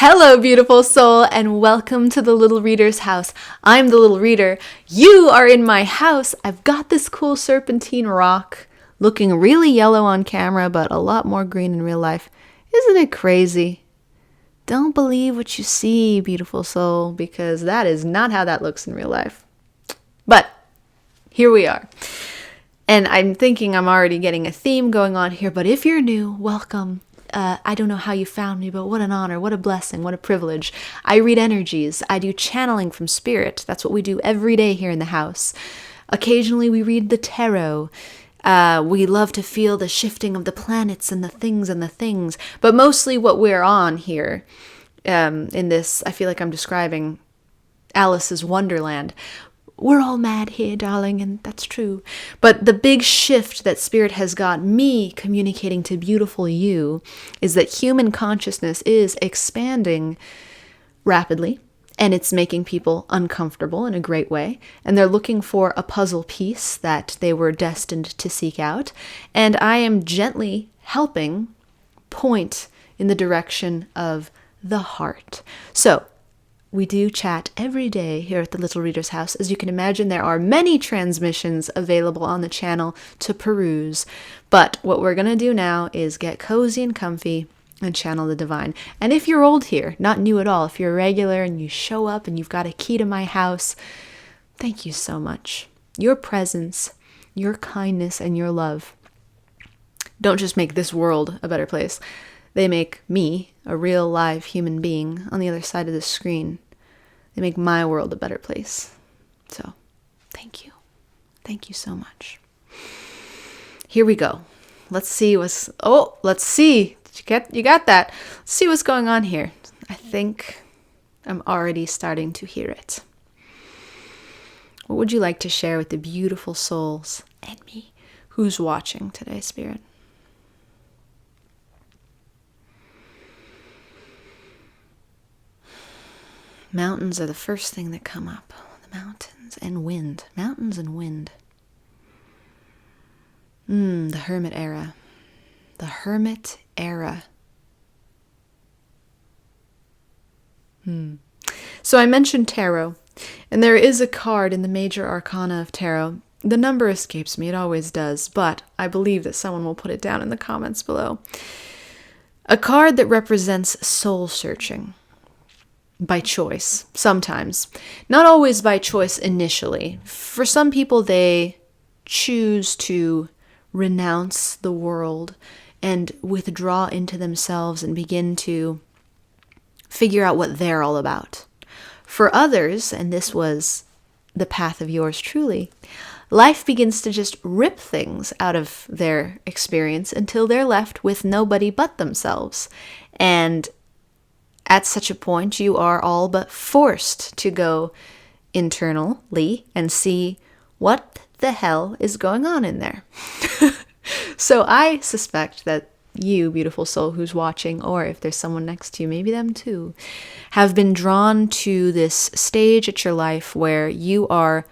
Hello, beautiful soul, and welcome to the Little Reader's house. I'm the Little Reader. You are in my house. I've got this cool serpentine rock looking really yellow on camera, but a lot more green in real life. Isn't it crazy? Don't believe what you see, beautiful soul, because that is not how that looks in real life. But here we are. And I'm thinking I'm already getting a theme going on here, but if you're new, welcome. I don't know how you found me, but what an honor, what a blessing, what a privilege. I read energies. I do channeling from spirit. That's what we do every day here in the house. Occasionally we read the tarot. We love to feel the shifting of the planets and the things. But mostly what we're on here in this, I feel like I'm describing Alice's Wonderland. We're all mad here, darling, and that's true. But the big shift that Spirit has got me communicating to beautiful you is that human consciousness is expanding rapidly, and it's making people uncomfortable in a great way. And they're looking for a puzzle piece that they were destined to seek out. And I am gently helping point in the direction of the heart. So, we do chat every day here at the Little Reader's house. As you can imagine, there are many transmissions available on the channel to peruse. But what we're going to do now is get cozy and comfy and channel the divine. And if you're old here, not new at all, if you're a regular and you show up and you've got a key to my house, thank you so much. Your presence, your kindness, and your love don't just make this world a better place. They make me, a real live human being on the other side of the screen, they make my world a better place. So, thank you. Thank you so much. Here we go. Let's see. You got that. Let's see what's going on here. I think I'm already starting to hear it. What would you like to share with the beautiful souls and me who's watching today, Spirit? Mountains are the first thing that come up. The mountains and wind. Mountains and wind. The Hermit era. The Hermit era. So I mentioned tarot, and there is a card in the major arcana of tarot. The number escapes me, it always does, but I believe that someone will put it down in the comments below. A card that represents soul searching. By choice, sometimes. Not always by choice initially. For some people, they choose to renounce the world and withdraw into themselves and begin to figure out what they're all about. For others, and this was the path of yours truly, life begins to just rip things out of their experience until they're left with nobody but themselves. And at such a point, you are all but forced to go internally and see what the hell is going on in there. So I suspect that you, beautiful soul who's watching, or if there's someone next to you, maybe them too, have been drawn to this stage at your life where you are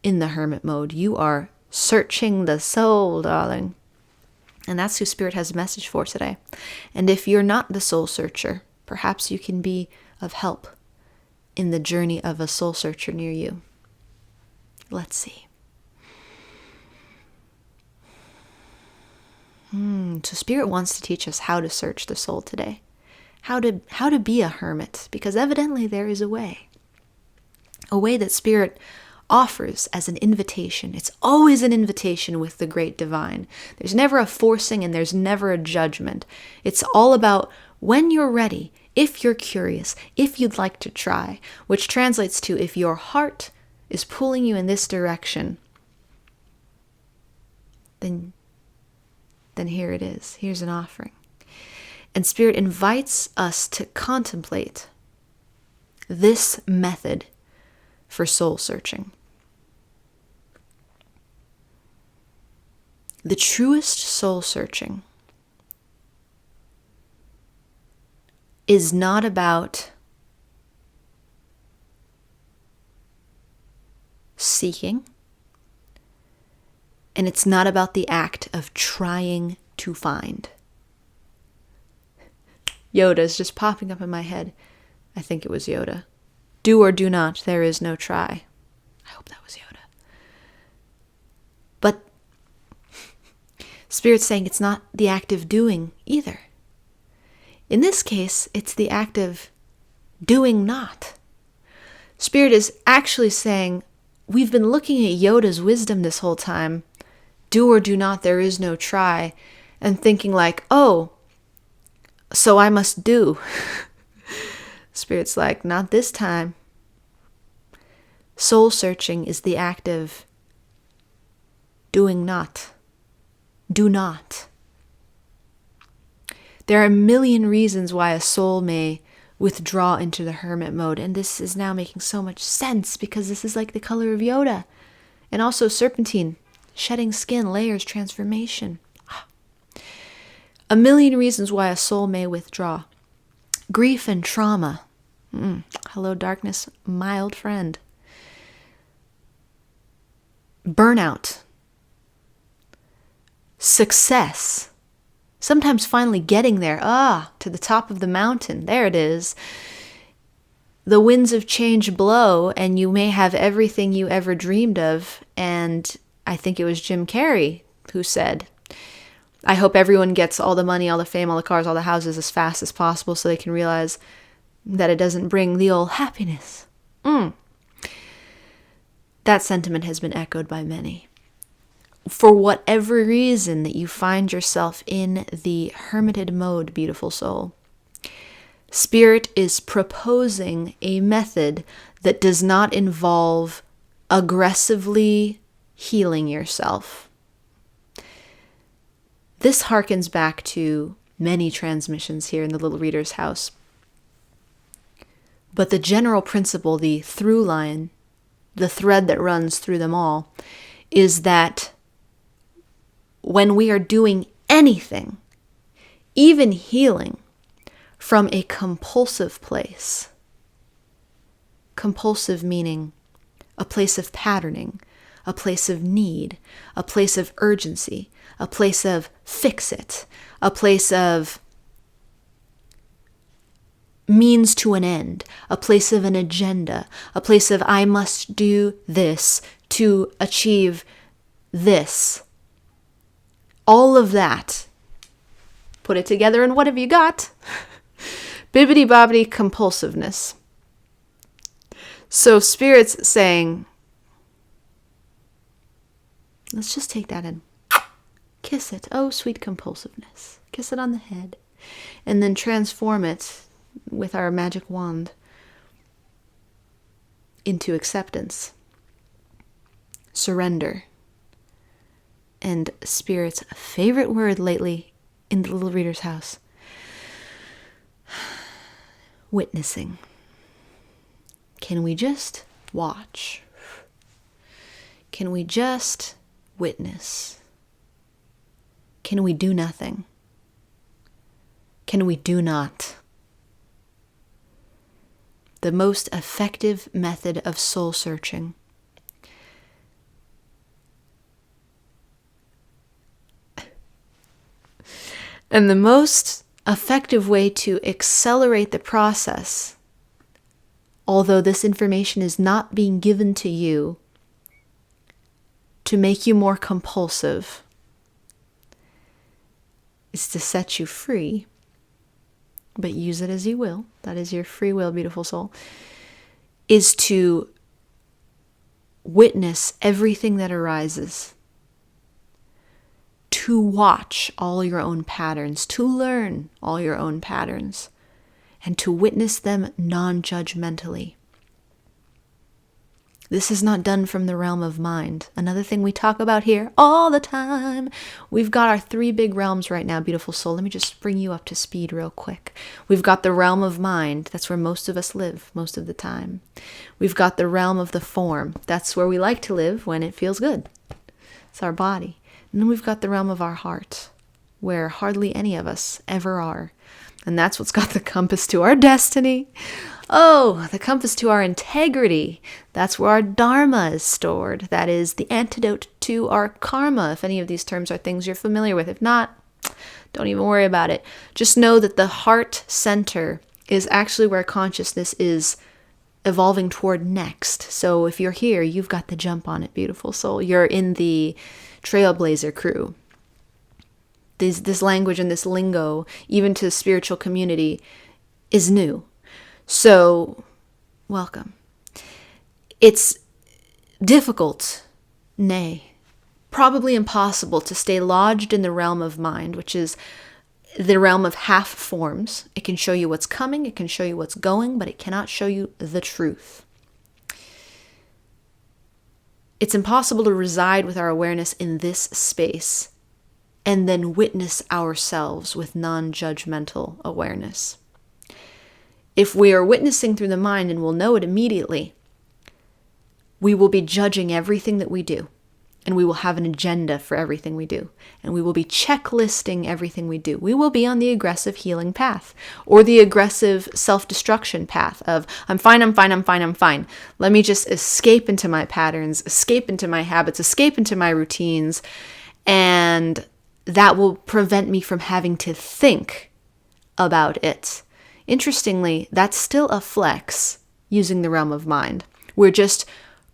in the hermit mode. You are searching the soul, darling. And that's who Spirit has a message for today. And if you're not the soul searcher, perhaps you can be of help in the journey of a soul searcher near you. Let's see. So Spirit wants to teach us how to search the soul today. How to be a hermit, because evidently there is a way. A way that Spirit offers as an invitation. It's always an invitation with the great divine. There's never a forcing and there's never a judgment. It's all about when you're ready, if you're curious, if you'd like to try, which translates to if your heart is pulling you in this direction, then here it is. Here's an offering. And Spirit invites us to contemplate this method for soul searching. The truest soul searching is not about seeking, and it's not about the act of trying to find. Yoda is just popping up in my head. I think it was Yoda. Do or do not, there is no try. I hope that was Yoda. But Spirit's saying it's not the act of doing either. In this case, it's the act of doing not. Spirit is actually saying, we've been looking at Yoda's wisdom this whole time. Do or do not, there is no try. And thinking like, oh, so I must do. Spirit's like, not this time. Soul searching is the act of doing not. Do not. There are a million reasons why a soul may withdraw into the hermit mode, and this is now making so much sense because this is like the color of Yoda. And also serpentine, shedding skin, layers, transformation. A million reasons why a soul may withdraw. Grief and trauma. Hello, darkness, my old friend. Burnout. Success. Sometimes finally getting there. To the top of the mountain. There it is. The winds of change blow, and you may have everything you ever dreamed of. And I think it was Jim Carrey who said, I hope everyone gets all the money, all the fame, all the cars, all the houses as fast as possible so they can realize that it doesn't bring the old happiness. That sentiment has been echoed by many. For whatever reason that you find yourself in the hermited mode, beautiful soul, Spirit is proposing a method that does not involve aggressively healing yourself. This harkens back to many transmissions here in the Little Reader's House. But the general principle, the through line, the thread that runs through them all, is that when we are doing anything, even healing, from a compulsive place, compulsive meaning a place of patterning, a place of need, a place of urgency, a place of fix it, a place of means to an end, a place of an agenda, a place of I must do this to achieve this. All of that. Put it together and what have you got? Bibbidi-bobbidi compulsiveness. So Spirit's saying, let's just take that in. Kiss it. Oh, sweet compulsiveness. Kiss it on the head. And then transform it with our magic wand into acceptance, surrender, and Spirit's favorite word lately in the Little Reader's House, witnessing. Can we just watch? Can we just witness? Can we do nothing? Can we do not? The most effective method of soul searching. And the most effective way to accelerate the process, although this information is not being given to you to make you more compulsive, is to set you free, but use it as you will. That is your free will, beautiful soul. Is to witness everything that arises, to watch all your own patterns, to learn all your own patterns, and to witness them non-judgmentally. This is not done from the realm of mind. Another thing we talk about here all the time. We've got our 3 big realms right now, beautiful soul. Let me just bring you up to speed real quick. We've got the realm of mind. That's where most of us live most of the time. We've got the realm of the form. That's where we like to live when it feels good. It's our body. And then we've got the realm of our heart, where hardly any of us ever are. And that's what's got the compass to our destiny. Oh, the compass to our integrity. That's where our dharma is stored. That is the antidote to our karma, if any of these terms are things you're familiar with. If not, Don't even worry about it. Just know that the heart center is actually where consciousness is evolving toward next. So if you're here, you've got the jump on it, beautiful soul. You're in the trailblazer crew. This language and this lingo, even to the spiritual community, is new. So, welcome. It's difficult, nay, probably impossible to stay lodged in the realm of mind, which is the realm of half forms. It can show you what's coming, it can show you what's going, but it cannot show you the truth. It's impossible to reside with our awareness in this space and then witness ourselves with non-judgmental awareness. If we are witnessing through the mind and we'll know it immediately, we will be judging everything that we do, and we will have an agenda for everything we do, and we will be checklisting everything we do. We will be on the aggressive healing path, or the aggressive self-destruction path of, I'm fine, I'm fine, I'm fine, I'm fine. Let me just escape into my patterns, escape into my habits, escape into my routines, and that will prevent me from having to think about it. Interestingly, that's still a flex using the realm of mind. We're just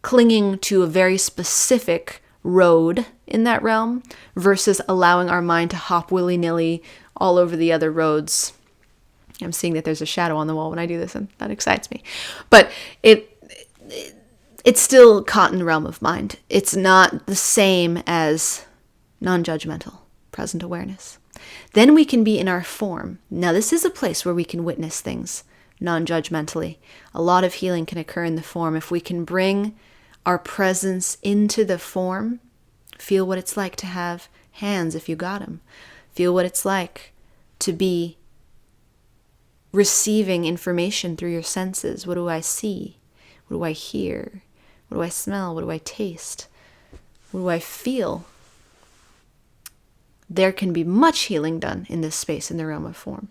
clinging to a very specific road in that realm versus allowing our mind to hop willy-nilly all over the other roads. I'm seeing that there's a shadow on the wall when I do this, and that excites me. But it's still caught in the realm of mind. It's not the same as non-judgmental present awareness. Then we can be in our form. Now, this is a place where we can witness things non-judgmentally. A lot of healing can occur in the form. If we can bring our presence into the form, feel what it's like to have hands if you got them. Feel what it's like to be receiving information through your senses. What do I see? What do I hear? What do I smell? What do I taste? What do I feel? There can be much healing done in this space in the realm of form.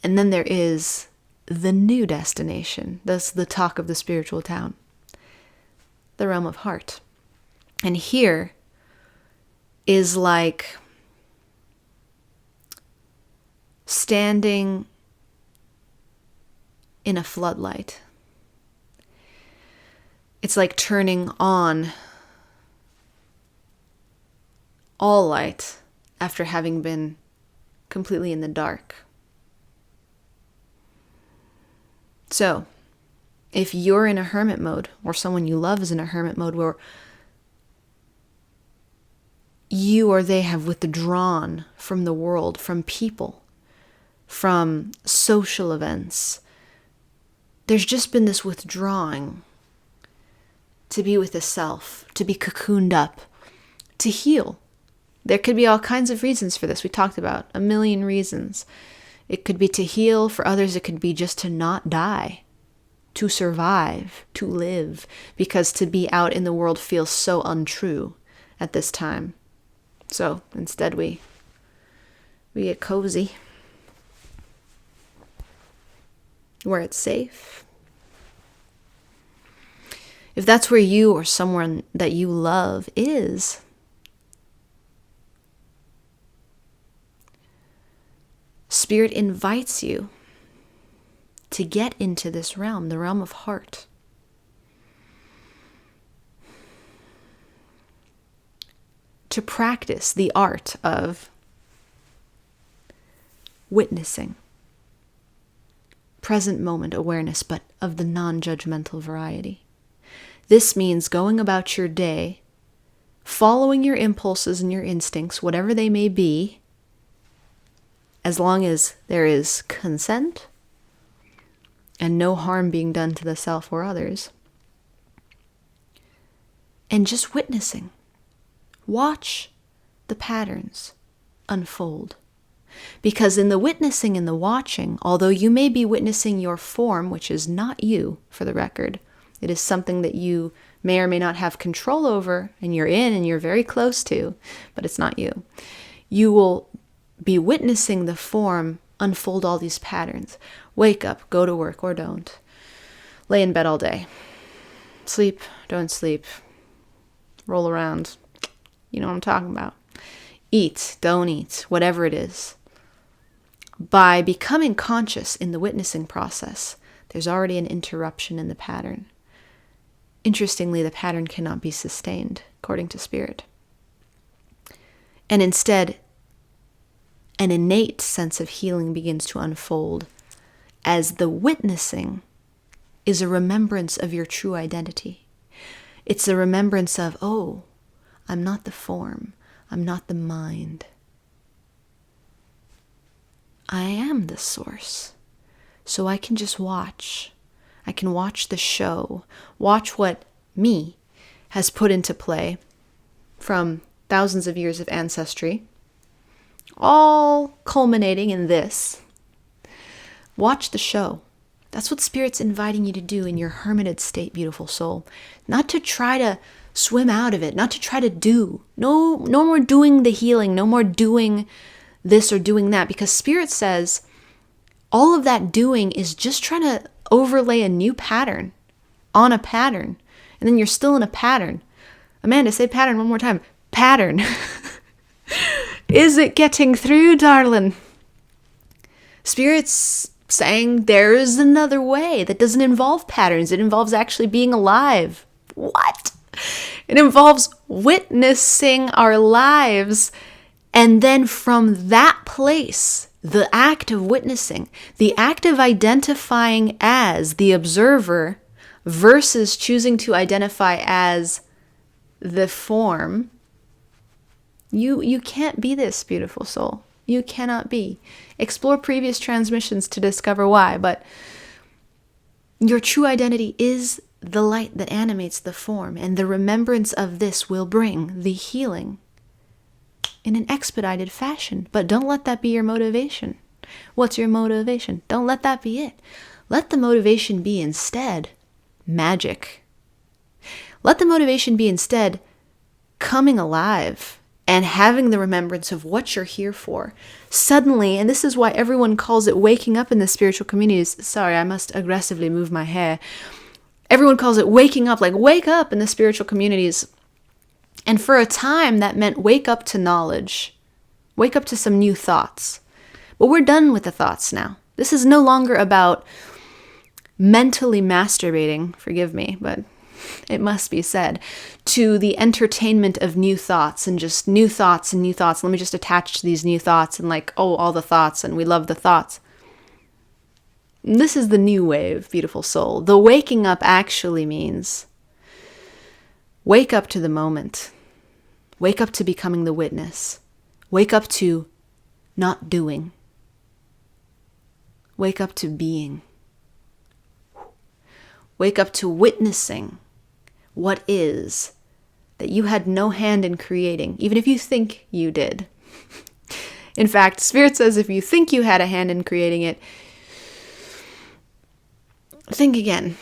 And then there is the new destination. That's the talk of the spiritual town. The realm of heart. And here is like standing in a floodlight. It's like turning on all light after having been completely in the dark. So, if you're in a hermit mode, or someone you love is in a hermit mode where you or they have withdrawn from the world, from people, from social events, there's just been this withdrawing to be with the self, to be cocooned up, to heal. There could be all kinds of reasons for this. We talked about a million reasons. It could be to heal. For others, it could be just to not die, to survive, to live, because to be out in the world feels so untrue at this time. So instead we get cozy, where it's safe. If that's where you or someone that you love is, Spirit invites you to get into this realm, the realm of heart. To practice the art of witnessing, present moment awareness, but of the non-judgmental variety. This means going about your day, following your impulses and your instincts, whatever they may be, as long as there is consent and no harm being done to the self or others. And just witnessing. Watch the patterns unfold. Because in the witnessing and the watching, although you may be witnessing your form, which is not you, for the record, it is something that you may or may not have control over, and you're in and you're very close to, but it's not you. You will be witnessing the form unfold all these patterns. Wake up, go to work or don't. Lay in bed all day. Sleep, don't sleep. Roll around. You know what I'm talking about. eat, don't eat, whatever it is. By becoming conscious in the witnessing process, there's already an interruption in the pattern. Interestingly, the pattern cannot be sustained, according to Spirit. And instead, an innate sense of healing begins to unfold as the witnessing is a remembrance of your true identity. It's a remembrance of, oh, I'm not the form. I'm not the mind. I am the source. So I can just watch. I can watch the show, watch what me has put into play from thousands of years of ancestry, all culminating in this. Watch the show. That's what Spirit's inviting you to do in your hermited state, beautiful soul. Not to try to swim out of it, not to try to do. No more doing the healing, no more doing this or doing that, because Spirit says all of that doing is just trying to overlay a new pattern on a pattern, and then you're still in a pattern. Amanda, say pattern one more time. Pattern. Is it getting through, darling? Spirit's saying there's another way that doesn't involve patterns. It involves actually being alive. What? It involves witnessing our lives, and then from that place, the act of witnessing, the act of identifying as the observer versus choosing to identify as the form, you can't be this, beautiful soul. You cannot be. Explore previous transmissions to discover why, but your true identity is the light that animates the form, and the remembrance of this will bring the healing in an expedited fashion. But don't let that be your motivation. What's your motivation? Don't let that be it. Let the motivation be instead magic. Let the motivation be instead coming alive and having the remembrance of what you're here for. Suddenly, and this is why everyone calls it waking up in the spiritual communities. Sorry, I must aggressively move my hair. Everyone calls it waking up, like wake up in the spiritual communities. And for a time, that meant wake up to knowledge. Wake up to some new thoughts. But we're done with the thoughts now. This is no longer about mentally masturbating, forgive me, but it must be said, to the entertainment of new thoughts and just new thoughts and new thoughts. Let me just attach to these new thoughts and like, oh, all the thoughts and we love the thoughts. This is the new wave, beautiful soul. The waking up actually means wake up to the moment. Wake up to becoming the witness. Wake up to not doing. Wake up to being. Wake up to witnessing what is that you had no hand in creating, even if you think you did. In fact, Spirit says if you think you had a hand in creating it, think again.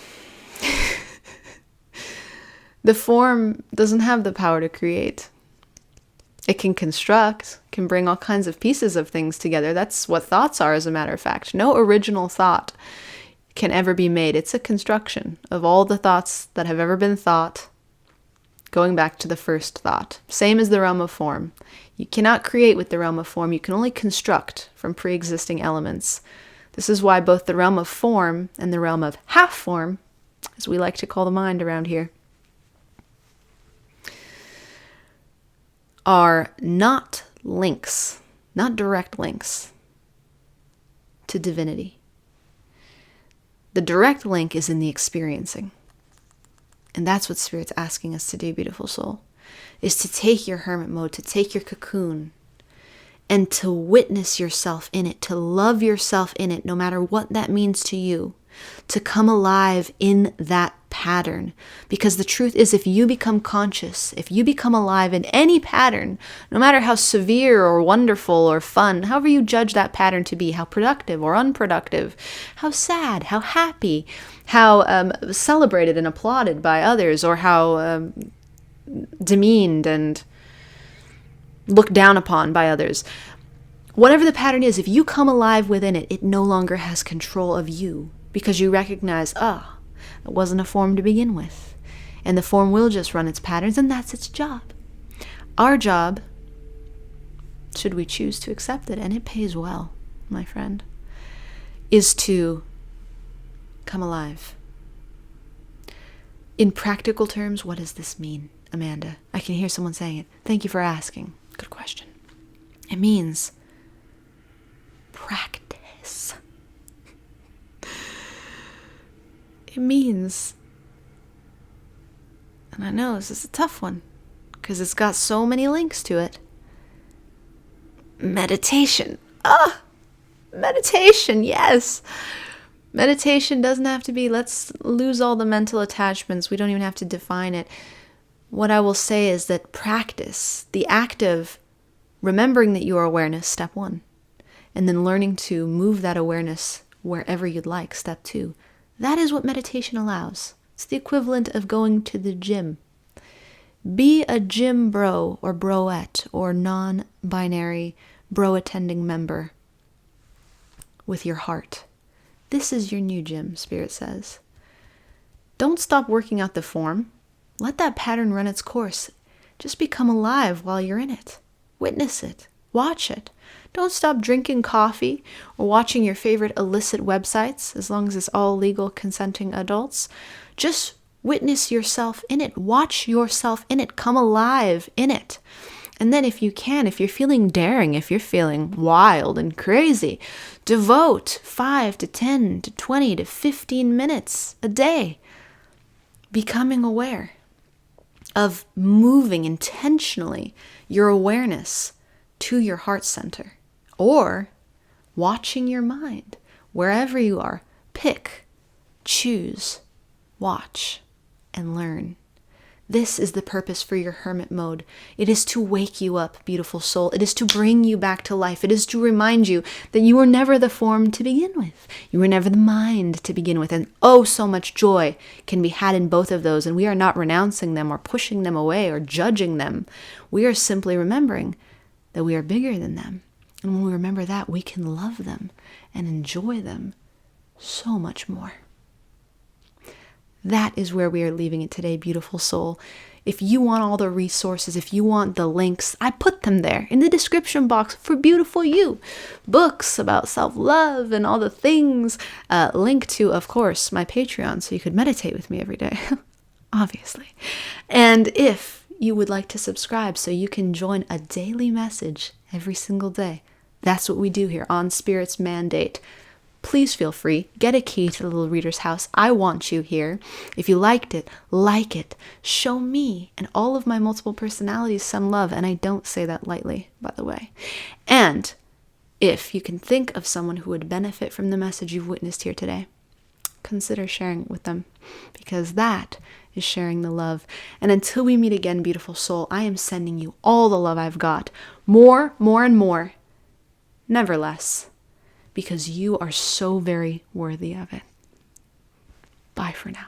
The form doesn't have the power to create. It can construct, can bring all kinds of pieces of things together. That's what thoughts are, as a matter of fact. No original thought can ever be made. It's a construction of all the thoughts that have ever been thought, going back to the first thought. Same as the realm of form. You cannot create with the realm of form. You can only construct from pre-existing elements. This is why both the realm of form and the realm of half form, as we like to call the mind around here, are not links, not direct links to divinity. The direct link is in the experiencing. And that's what Spirit's asking us to do, beautiful soul, is to take your hermit mode, to take your cocoon, and to witness yourself in it, to love yourself in it, no matter what that means to you, to come alive in that pattern. Because the truth is, if you become conscious, if you become alive in any pattern, no matter how severe or wonderful or fun, however you judge that pattern to be, how productive or unproductive, how sad, how happy, how celebrated and applauded by others, or how demeaned and looked down upon by others. Whatever the pattern is, if you come alive within it, it no longer has control of you, because you recognize, it wasn't a form to begin with. And the form will just run its patterns, and that's its job. Our job should we choose to accept it, and it pays well, my friend, is to come alive. In practical terms, what does this mean, Amanda? I can hear someone saying it. Thank you for asking. Good question. It means practice. It means, and I know this is a tough one because it's got so many links to it, meditation. Meditation, yes. Meditation doesn't have to be, let's lose all the mental attachments. We don't even have to define it. What I will say is that practice, the act of remembering that you are awareness, step 1, and then learning to move that awareness wherever you'd like, step 2. That is what meditation allows. It's the equivalent of going to the gym. Be a gym bro or broette or non-binary bro-attending member with your heart. This is your new gym, Spirit says. Don't stop working out the form. Let that pattern run its course. Just become alive while you're in it. Witness it. Watch it. Don't stop drinking coffee or watching your favorite illicit websites, as long as it's all legal, consenting adults. Just witness yourself in it. Watch yourself in it. Come alive in it. And then if you can, if you're feeling daring, if you're feeling wild and crazy, devote 5 to 10 to 20 to 15 minutes a day becoming aware of moving intentionally your awareness to your heart center, or watching your mind wherever you are. Pick, choose, watch, and learn. This is the purpose for your hermit mode. It is to wake you up, beautiful soul. It is to bring you back to life. It is to remind you that you were never the form to begin with. You were never the mind to begin with. And oh, so much joy can be had in both of those. And we are not renouncing them or pushing them away or judging them. We are simply remembering that we are bigger than them. And when we remember that, we can love them and enjoy them so much more. That is where we are leaving it today, beautiful soul. If you want all the resources, if you want the links, I put them there in the description box for beautiful you. Books about self-love and all the things. Link to, of course, my Patreon so you could meditate with me every day, obviously. And if you would like to subscribe so you can join a daily message every single day, that's what we do here on Spirit's Mandate. Please feel free. Get a key to the Little Reader's House. I want you here. If you liked it, like it. Show me and all of my multiple personalities some love. And I don't say that lightly, by the way. And if you can think of someone who would benefit from the message you've witnessed here today, consider sharing it with them, because that is sharing the love. And until we meet again, beautiful soul, I am sending you all the love I've got. More, and more. Never less. Because you are so very worthy of it. Bye for now.